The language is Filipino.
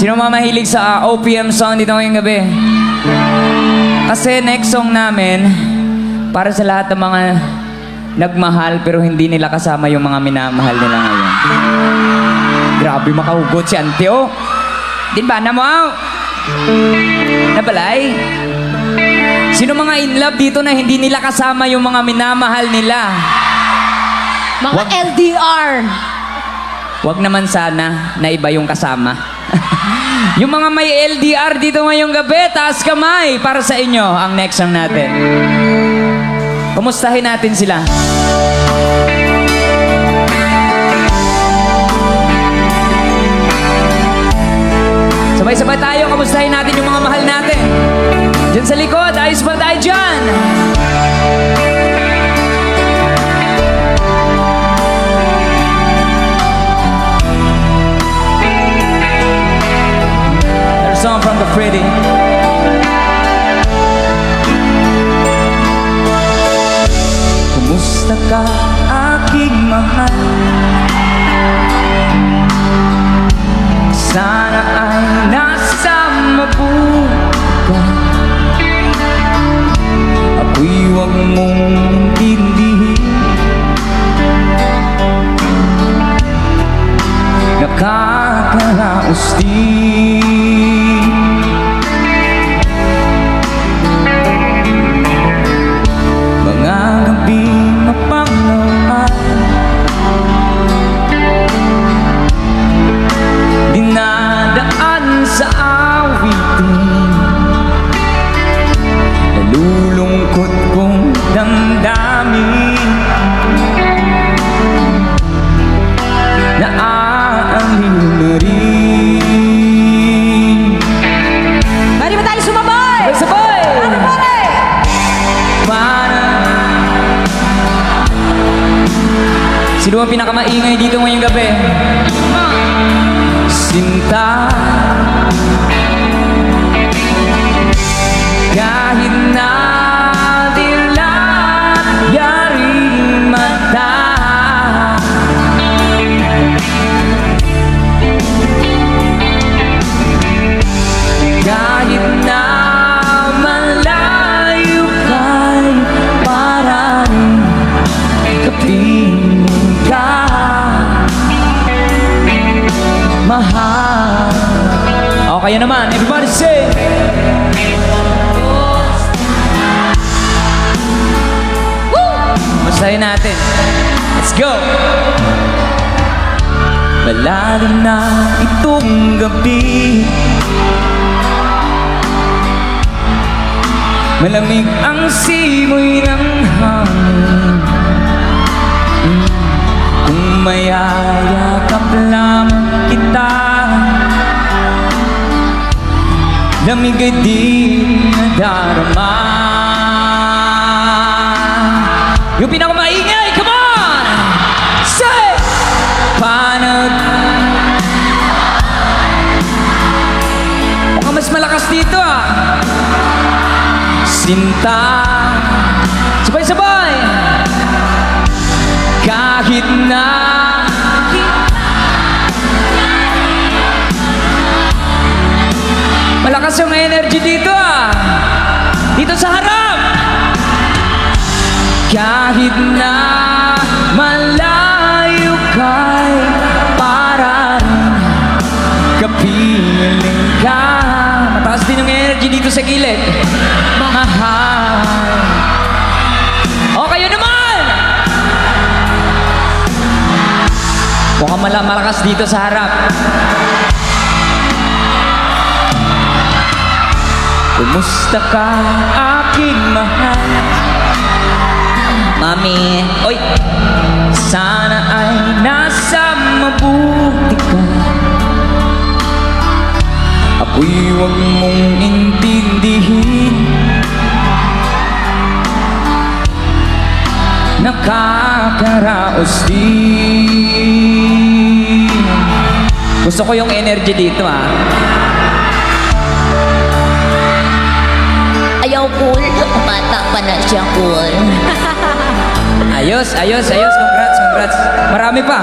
Sino mga mahilig sa OPM song dito ngayong gabi? Kasi next song namin, para sa lahat ng mga nagmahal pero hindi nila kasama yung mga minamahal nila ngayon. Grabe makahugot si Ante, oh. Din ba na mo? Nabalay? Sino mga in love dito na hindi nila kasama yung mga minamahal nila? Mga LDR. Wag naman sana na iba yung kasama. Yung mga may LDR dito ngayong gabi, taas kamay para sa inyo ang next song natin. Kumustahin natin sila. Sabay-sabay tayo, kumustahin natin yung mga mahal natin. Diyan sa likod, ayos ba tayo dyan? There's a song from The Pretty. Kumusta ka, aking mahal? Sana ay nasa mabuti ka. Ako'y huwag mong intindihin. Nakakaraos din. Mga gabing mapangawal, dinadaan sa awitin. Nalulungkot kong damdamin, naaaliw na rin. Mari ba tayo sumabay? Sabay! Ano pare? Sino ang pinakamaingay dito ngayong gabi? Sinta, kahit na dilat yaring mata, kahit na malayo kay para rin kapiling ka, mahal. O, kaya naman, everybody say! Masahin natin. Let's go! Malalim na itong gabi, malamig ang simoy ng hangin. Kung mayayakap lamang kita, lamig ay di nadarama. Yung pinakamaingay, come on! Say! Mukhang mas malakas dito, ah. Sinta, sabay-sabay. Kahit na malakas yung energy dito, ah. Dito sa harap. Kahit na malayo kay para rin kapiling ka. Mataas din yung energy dito sa gilid. Mahal. O, kayo naman! Mukhang malakas dito sa harap. Kumusta ka, aking mahal? Mami, oy! Sana ay nasa mabuti ka. Ako'y huwag mong intindihin. Nakakaraos din. Gusto ko yung energy dito, ah. Ayaw cool. Bata pa na siya cool. Ayos, ayos, ayos. Congrats, congrats. Marami pa.